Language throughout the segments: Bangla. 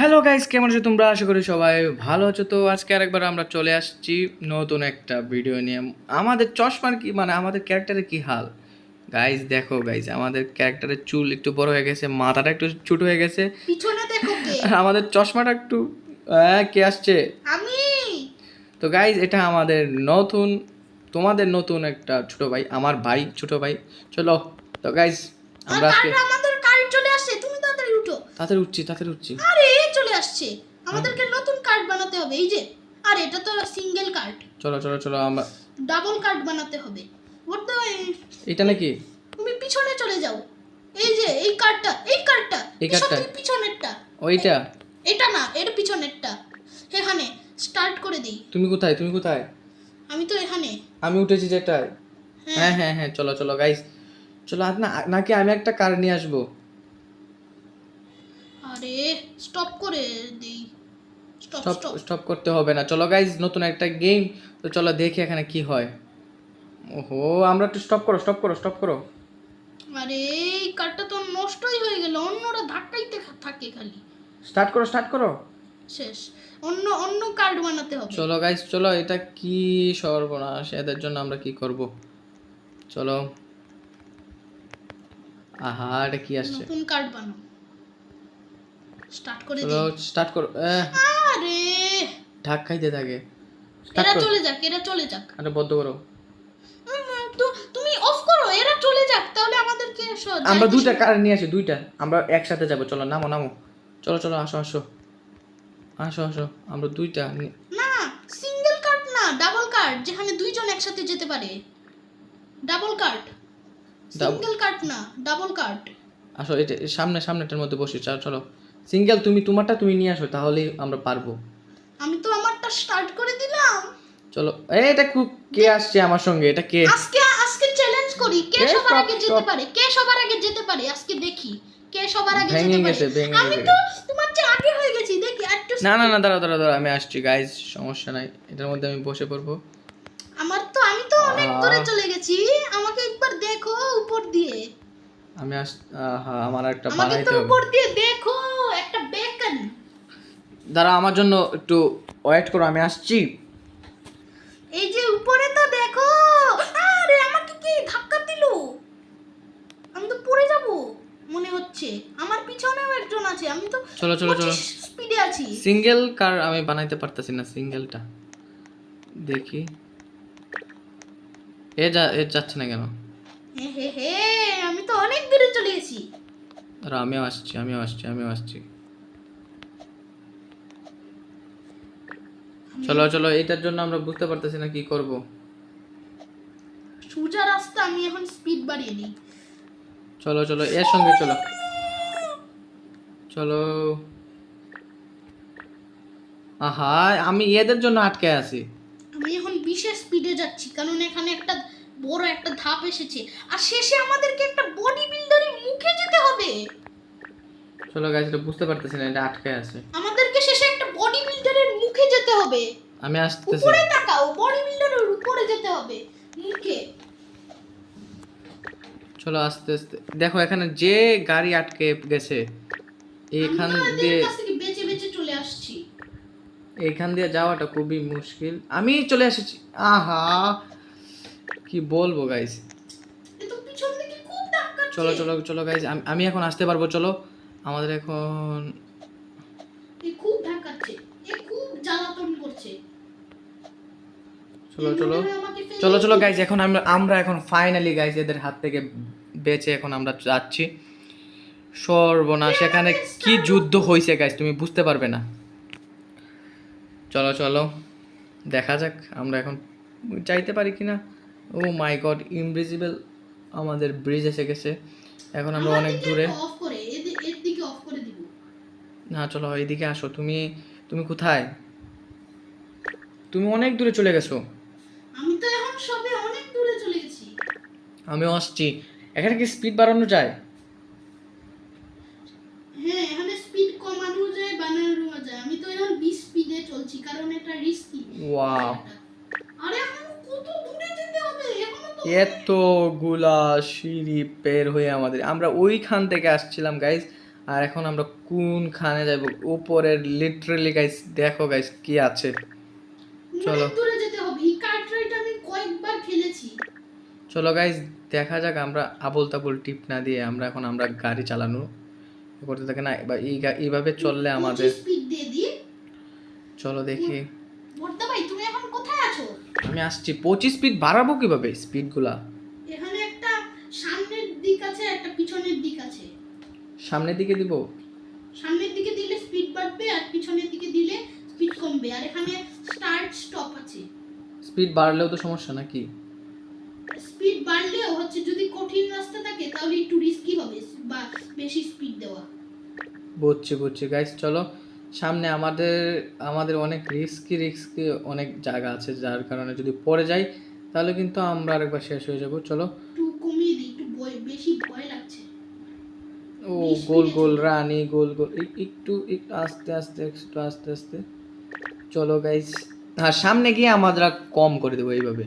হ্যালো গাইস, কেমন আছো তোমরা? আশা করি সবাই ভালো আছো। তো আজকে আরেকবার আমরা চলে আসছি নতুন একটা ভিডিও নিয়ে। আমাদের চশমার কি মানে আমাদের ক্যারেক্টারের কি হাল গাইস, দেখো গাইস, আমাদের ক্যারেক্টারের চুল একটু বড় হয়ে গেছে, মাথাটা একটু ছোট হয়ে গেছে, পিছনে দেখো কে। আর আমাদের চশমাটা একটু কে আসছে? আমি। তো গাইস, এটা আমাদের নতুন, তোমাদের নতুন একটা ছোট ভাই, আমার ভাই, ছোট ভাই। চলো তো গাইস, আমরা আজকে আমাদের কার্ড চলে আসছে, তুমি তাড়াতাড়ি উঠো। তাড়াতাড়ি উঠছি। আরে চলে আসছে, আমাদেরকে নতুন কার্ড বানাতে হবে। এই যে, আর এটা তো সিঙ্গেল কার্ড। চলো চলো চলো, আমরা ডাবল কার্ড বানাতে হবে। ওর তো এটা নাকি? তুমি পিছনে চলে যাও। এই যে এই কার্ডটা সত্যি পিছনেরটা। ওইটা? এটা না, এর পিছনেরটা। এখানে স্টার্ট করে দেই। তুমি কোথায়? আমি তো এখানে। আমি উঠেছি যেটায়। হ্যাঁ হ্যাঁ হ্যাঁ, চলো চলো গাইস, চলো। আর না, নাকি আমি একটা কার নিয়ে আসবো? আরে স্টপ করে দেই। স্টপ স্টপ করতে হবে না, চলো গাইস, নতুন একটা গেম। তো চলো দেখি এখানে কি হয়। ওহো, আমরা একটু স্টপ করো। আরে এই কার্ডটা তো নষ্টই হয়ে গেল, অন্যরা ধাক্কাইতে থাকে খালি। স্টার্ট করো। শেষ। অন্য অন্য কার্ড বানাতে হবে। চলো গাইস চলো, এটা কি সর্বনাশ, এদের জন্য আমরা কি করব? চলো। আহা, এটা কি আসছে? নতুন কার্ড বানাও। স্টার্ট করে চলো দিই। স্টার্ট করো। আরে ঢাক খাইতে থাকে। এরা চলে যাক। আরে বন্ধ করো। তো তুমি অফ করো, এরা চলে যাক, তাহলে আমাদেরকে আমরা দুইটা কার নিয়ে আসি, দুইটা আমরা একসাথে যাব। চলো নামো। চলো আসো, আমরা দুইটা না, সিঙ্গেল কার্ড না, ডাবল কার্ড, যেখানে দুইজন একসাথে যেতে পারে। ডাবল কার্ড, সিঙ্গেল কার্ড না, ডাবল কার্ড। আসো, এটা সামনেটার মধ্যে বসি। চলো সিঙ্গেল, তুমি তোমারটা তুমি নিয়ে আসো, তাহলেই আমরা পারবো। আমি তো আমারটা স্টার্ট করে দিলাম। চলো। এটা কে আসছে আমার সঙ্গে? এটা কে? আজকে চ্যালেঞ্জ করি, কে সবার আগে যেতে পারে। আজকে দেখি কে সবার আগে যেতে পারে। আমি তো তোমার চেয়ে আগে হয়ে গেছি, দেখি একটু। না, দাঁড়াও, আমি আসছি গাইস, সমস্যা নাই, এটার মধ্যে আমি বসে পড়বো। আমি তো অনেক দূরে চলে গেছি, আমাকে একবার দেখো উপর দিয়ে। আমি আমার একটা আমাকে বানাইতে তো হবে। উপর দিয়ে দেখো, একটা বেকন। দাঁড়াও, আমার জন্য একটু ওয়েট করো, আমি আসছি। এই যে উপরে তো দেখো। আরে আমাকে কি ধাক্কা দিল? আমি তো পড়ে যাব মনে হচ্ছে। আমার পিছনেও একজন আছে, আমি তো চলো স্পিডে আছি। সিঙ্গেল কার আমি বানাইতে পারতেছি না, সিঙ্গেলটা দেখি। এ যাচ্ছে না কেন? হে আমি তো অনেক দূরে চলে গেছি। আর আমিও আসছি। চলো, এটার জন্য আমরা বুঝতে পারতেছি না কি করব। সোজা রাস্তা, আমি এখন স্পিড বাড়িয়ে দিই। চলো এর সঙ্গে চলো। আহা, আমি এদের জন্য আটকে আছি। আমি এখন বিশেষ স্পিডে যাচ্ছি, কারণ এখানে একটা বড় একটা ধাপ এসেছে, আর শেষে আমাদেরকে একটা বডি বিল্ডারের মুখে যেতে হবে। চলো গাইস, এটা বুঝতে পারতেছি না, এটা আটকে আছে। আমাদেরকে শেষে একটা বডি বিল্ডারের মুখে যেতে হবে। আমি আসতেছি। উপরে তাকাও, বডি বিল্ডারের উপরে যেতে হবে, মুখে। চলো আস্তে দেখো, এখানে যে গাড়ি আটকে গেছে, এখান দিয়ে বেঁচে বেঁচে চলে আসছি। এখান দিয়ে যাওয়াটা খুবই মুশকিল। আমি চলে এসেছি। আহা, কি বলবো গাইস। এত পিছন থেকে খুব ধাক্কাচ্ছে। চলো গাইস, আমি এখন আসতে পারবো। চলো, আমাদের এখন খুব ধাক্কাচ্ছে, খুব জ্বালাতন করছে। চলো গাইস, এখন আমরা এখন ফাইনালি গাইস এদের হাত থেকে বেঁচে এখন আমরা যাচ্ছি। সর্বনাশ, এখানে কি যুদ্ধ হয়েছে গাইস, তুমি বুঝতে পারবে না। চলো দেখা যাক আমরা এখন যাইতে পারি কিনা। ও মাই গড, ইনভিজিবল আমাদের ব্রিজ এসে গেছে। এখন আমরা অনেক দূরে। অফ করে এর দিকে অফ করে দিব। না, চলো এইদিকে আসো। তুমি কোথায়? তুমি অনেক দূরে চলে গেছো। আমি তো এখন সবে অনেক দূরে চলে গেছি। আমিও আসছি। এখানে কি স্পিড বাড়ানো যায়? হ্যাঁ, এখানে স্পিড কমানো যায়, বাড়ানো যায়। আমি তো এখন 20 স্পিডে চলছি, কারণ এটা রিস্কি। ওয়াও, আরে এখন কত দূরে যেতে হবে? এখনো তো এতগুলা সিঁড়ি পের হয়ে আমরা ওইখান থেকে আসছিলাম গাইস, আর এখন আমরা কোনখানে যাব? উপরের লিটারালি গাইস দেখো গাইস কি আছে। চলো অনেক দূরে যেতে হবে। এই কার্ট রাইড আমি কয়েকবার খেলেছি। চলো গাইস দেখা যাক। আমরা আবোল তাবোল টিপ না দিয়ে আমরা গাড়ি চালানো করতে থাকি না, বা এইভাবে চললে আমাদের। স্পিড দিয়ে দিই। চলো দেখি। বর্দা ভাই তুমি এখন কোথায় আছো? আমি আসছি। 25 স্পিড বাড়াবো কিভাবে স্পিডগুলা? এখানে একটা সামনের দিক আছে, একটা পিছনের দিক আছে। সামনের দিকে দিব? সামনের দিকে দিলে স্পিড বাড়বে আর পিছনের দিকে দিলে স্পিড কমবে। আর এখানে স্টার্ট স্টপ আছে। স্পিড বাড়লেও তো সমস্যা নাকি? স্পিড বাড়লেও হচ্ছে যদি কঠিন রাস্তা থাকে তাহলে একটু রিস্কি হবে বা বেশি স্পিড দেওয়া। বুঝছি গাইস। চলো সামনে আমাদের অনেক রিস্কি অনেক জায়গা আছে, যার কারণে যদি পড়ে যাই তাহলে কিন্তু আমরা আরেকবার শেষ হয়ে যাব। চলো একটু কমিয়ে দিই, একটু বেশি ভয় লাগছে। ও গোল রানি গোল একটু আস্তে। চলো গাইস, আর সামনে গিয়ে আমরা কম করে দেবো এইভাবে।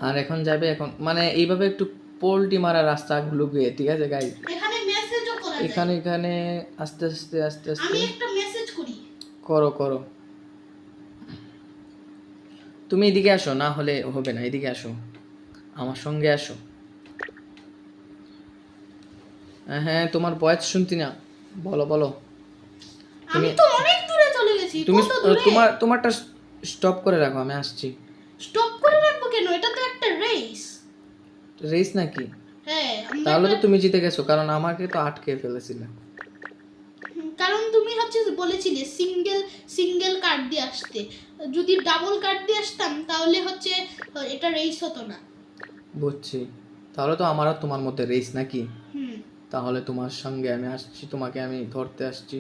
আর এখন যাবে, এখন মানে এইভাবে একটু পোল্টি মারা রাস্তাগুলো গিয়ে, ঠিক আছে গাইস? এখানে মেসেজও করা যায়। এখানে আস্তে আমি একটা মেসেজ করি। করো। তুমি এদিকে আসো, না হলে হবে না। এদিকে আসো, আমার সঙ্গে আসো। হ্যাঁ তোমার ভয়েস শুনতি না। বলো। আমি তো অনেক দূরে চলে গেছি। তুমি কত দূরে? তোমারটা স্টপ করে রাখো, আমি আসছি। স্টপ করে রাখবো কেন? এটা তো একটা রেস। রেস নাকি? হ্যাঁ, তাহলে তো তুমি জিতে গেছো, কারণ আমাকে তো আটকে ফেলেছিলে। কারণ তুমি হচ্ছে বলেছিলে সিঙ্গেল কার্ড দিয়ে আসতে। যদি ডাবল কার্ড দিয়ে আসতাম তাহলে হচ্ছে এটা রেস হতো না। বুঝছি। তাহলে তো আমার আর তোমার মধ্যে রেস নাকি? হুম। তাহলে তোমার সঙ্গে আমি আসছি, তোমাকে আমি ধরতে আসছি।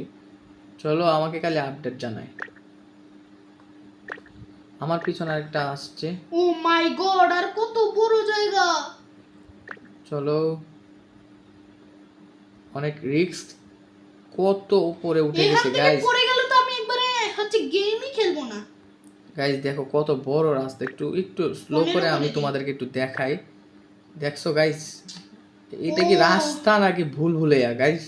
চলো আমাকে খালি আপডেট জানাই। আমার পিছনে আরেকটা আসছে। ও মাই গড, আর কত বড় জায়গা! চলো, অনেক রিস্ক, কত উপরে উঠে এখান গেছে থেকে গাইস। পড়ে গেল তো আমি একবারে হচ্ছে গেমই খেলবো না। গাইস দেখো কত বড় রাস্তা। একটু স্লো করে আমি তোমাদেরকে একটু দেখাই। দেখছো গাইস, এটা কি রাস্তা নাকি ভুলভুলাইয়া গাইস?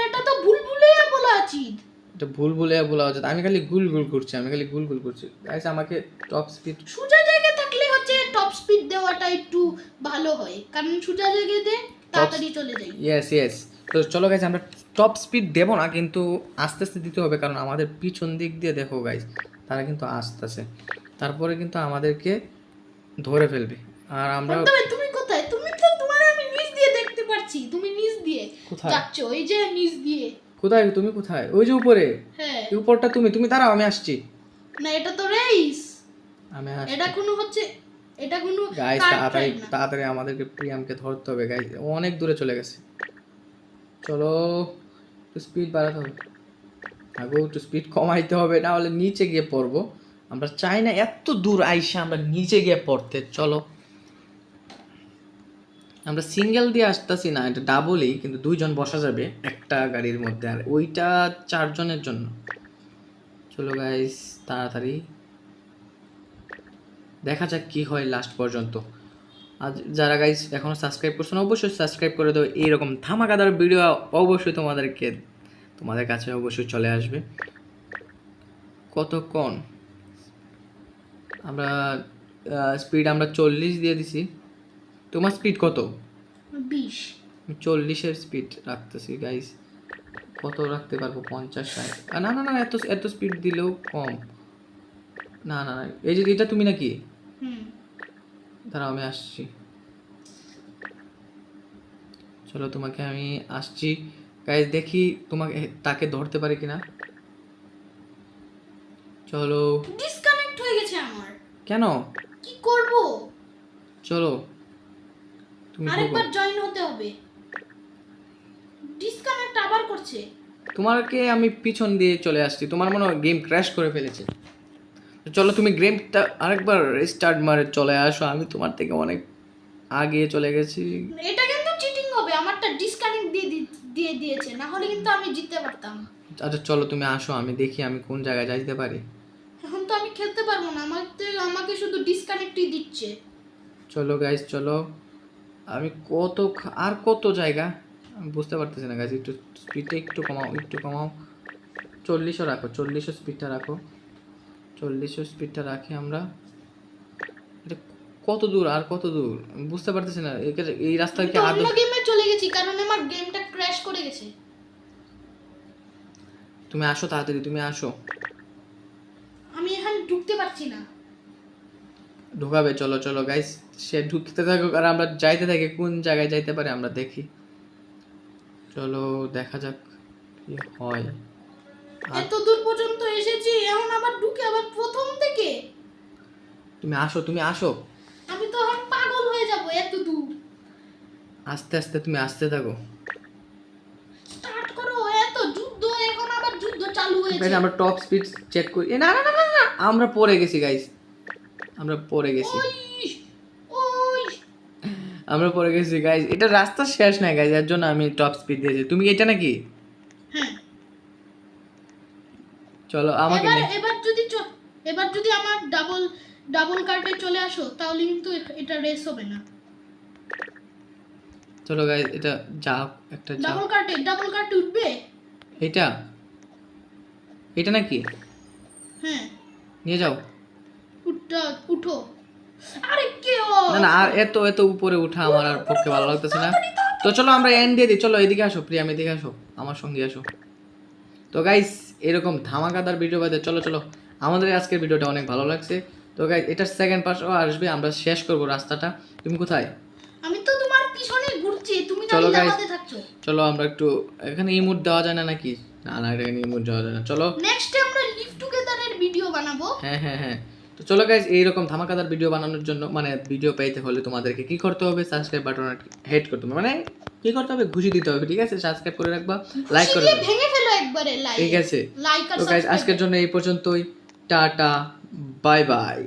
এটা তো ভুলভুলাইয়া বলা উচিত। এটা ভুলভুলাইয়া বলা উচিত। আমি খালি গুল করছি গাইস। আমাকে টপ স্পিড সোজা জায়গায় থাকলে হচ্ছে টপ স্পিড দেওয়াটা একটু ভালো হয়, কারণ সোজা জায়গাতে তাড়াতাড়ি চলে যাই। ইয়েস। তো চলো গাইস, আমরা টপ স্পিড দেবো না, কিন্তু আস্তে দিতে হবে, কারণ আমাদের পিছন দিক দিয়ে দেখো গাইস, তারা কিন্তু আসতেছে। তারপরে কিন্তু আমাদেরকে ধরে ফেলবে। আর আমরা তবে তুমি কোথায়? তুমি তো তোমার আমি নিচ দিয়ে দেখতে পাচ্ছি। তুমি নিচ দিয়ে কোথায়? যাচ্ছ, ওই যে নিচ দিয়ে। কোথায় তুমি? কোথায়? ওই যে উপরে। হ্যাঁ। এই উপরটা তুমি দাঁড়াও, আমি আসছি। না, এটা তো রেস। আমি আসছি এটা কোনো হচ্ছে এটা কোনো গাইস। কার্ট রাইড না। তাড়াতাড়ি আমাদেরকে প্রিয়ামকে ধরতে হবে গাইস, অনেক দূরে চলে গেছে। চলো, একটু স্পিড বাড়াতে হবে। একটু স্পিড কমাইতে হবে, না হলে নিচে গিয়ে পড়বো। আমরা চাই না এত দূর আইসা আমরা নিচে গিয়ে পড়তে। চলো, আমরা সিঙ্গেল দিয়ে আসতেছি না, এটা ডাবলই, কিন্তু 2 জন বসা যাবে একটা গাড়ির মধ্যে, আর ওইটা 4 জনের জন্য। চলো গাইস তাড়াতাড়ি দেখা যাক কি হয় লাস্ট পর্যন্ত। আর যারা গাইস এখনো সাবস্ক্রাইব করছো না, অবশ্যই সাবস্ক্রাইব করে দাও। এইরকম ধামাকাদার ভিডিও অবশ্যই তোমাদের কাছে অবশ্যই চলে আসবে। কতক্ষণ আমরা স্পিড আমরা 40 দিয়ে দিছি। তোমার স্পিড কত? 20। 40-এর স্পিড রাখতেছি গাইস। কত রাখতে পারবো? 50-60? না, এত স্পিড দিলেও কম। না, এই যে এটা তুমি নাকি? হুম। দাঁড়াও আমি আসছি। চলো তোমাকে আমি আসছি গাইস, দেখি তোমাকে তাকে ধরতে পারি কিনা। চলো। ডিসকানেক্ট হয়ে গেছে আমার। কেন? কি করব? চলো তুমি আরেকবার জয়েন হতে হবে। ডিসকানেক্ট আবার করছে। তোমাকে আমি পিছন দিয়ে চলে আসছি, তোমার মনে হয় গেম ক্র্যাশ করে ফেলেছে। চলো তুমি গেমটা আরেকবার রিস্টার্ট মারে চলে আসো, আমি তোমার থেকে অনেক আগে চলে গেছি। এটা কিন্তু চিটিং হবে। আমারটা ডিসকানেক্ট দিয়ে দিয়েছে, না হলে কিন্তু আমি জিততে পারতাম। আচ্ছা চলো তুমি আসো, আমি দেখি আমি কোন জায়গায় যাইতে পারি। এখন তো আমি খেলতে পারবো না, আমাকে শুধু ডিসকানেক্টই দিচ্ছে। চলো গাইস চলো। আমি আর কত জায়গা আমি বুঝতে পারতেছি না গাইজ, একটু স্পিডটা একটু কমাও, একটু কমাও। 40ও রাখো, 40ও স্পিডটা রাখো, 40ও স্পিডটা রাখি আমরা। এটা কত দূর আর কত দূর আমি বুঝতে পারতেছি না। এই রাস্তা আমি কি তো আদৌ? অন্য গেমে চলে গেছি কারণ আমার গেমটা ক্র্যাশ করে গেছে। তুমি আসো তাড়াতাড়ি, তুমি আসো। আমি এখানে ঢুকতে পারছি না। ঢুকাবে, চলো চলো গাইস, সে ঢুকতে থাকুক আর আমরা যাইতে থাকি, কোন জায়গায় যাইতে পারি আমরা দেখি। চলো দেখা যাক কি হয়। এত দূর পর্যন্ত এসেছি, এখন আবার ঢুকে আবার প্রথম থেকে। তুমি আসো, তুমি আসো, আমি তো এখন পাগল হয়ে যাব এত দূর। আস্তে আস্তে তুমি আসতে থাকো। স্টার্ট করো, এত যুদ্ধ, এখন আবার যুদ্ধ চালু হয়েছে। গাইস আমরা টপ স্পিড চেক করি। এ না না না না না, আমরা পড়ে গেছি গাইস, আমরা পড়ে গেছি, ওই ওই আমরা পড়ে গেছি গাইস। এটা রাস্তা শেষ না গাইস, এর জন্য আমি টপ স্পিড দিয়েছি। তুমি এটা নাকি? হ্যাঁ, চলো আমাকে এবার নিয়ে। এবার যদি আমার ডাবল কার্টে চলে আসো তাহলে কিন্তু এটা রেস হবে না। চলো গাইস এটা যাও, একটা যাও। ডাবল কার্টে উঠবে। এটা এটা নাকি? হ্যাঁ, নিয়ে যাও। উঠো। আরে কেউ না না, আর এত এত উপরে উঠা আমার আর পক্ষে ভালো লাগতেছে না। তো চলো আমরা এন্ড দিয়ে দিই। চলো এদিকে আসো প্রিয়াম, এদিকে আসো, আমার সঙ্গে আসো। তো গাইস এরকম ধামাকাদার ভিডিও বাদে চলো চলো, আমাদের আজকের ভিডিওটা অনেক ভালো লাগছে। তো গাইস এটার সেকেন্ড পার্টও আসবে, আমরা শেষ করব রাস্তাটা। তুমি কোথায়? আমি তো তোমার পিছনে ঘুরছি, তুমি চলো খালি guys, লাফাতে থাকছো। চলো আমরা একটু এখানে ইমোট দেওয়া যায় না নাকি? না না, এখানে ইমোট দেওয়া যায় না। চলো নেক্সট আমরা লিভ টুগেদারের ভিডিও বানাবো। হ্যাঁ হ্যাঁ হ্যাঁ। তো চলো গাইজ, এইরকম ধামাকাদার ভিডিও বানানোর জন্য মানে ভিডিও পেতে হলে তোমাদেরকে কি করতে হবে? সাবস্ক্রাইব বাটন হিট করতে হবে, মানে কি করতে হবে? ঘুষি দিতে হবে, ঠিক আছে? সাবস্ক্রাইব করে রাখবা, লাইক করে দিয়ে রাখবা, ভেঙে ফেলো একবারে লাইক। ঠিক আছে? লাইক আর তো গাইজ সাবস্ক্রাইব। আজকের জন্য এই পর্যন্তই। Tata, bye bye.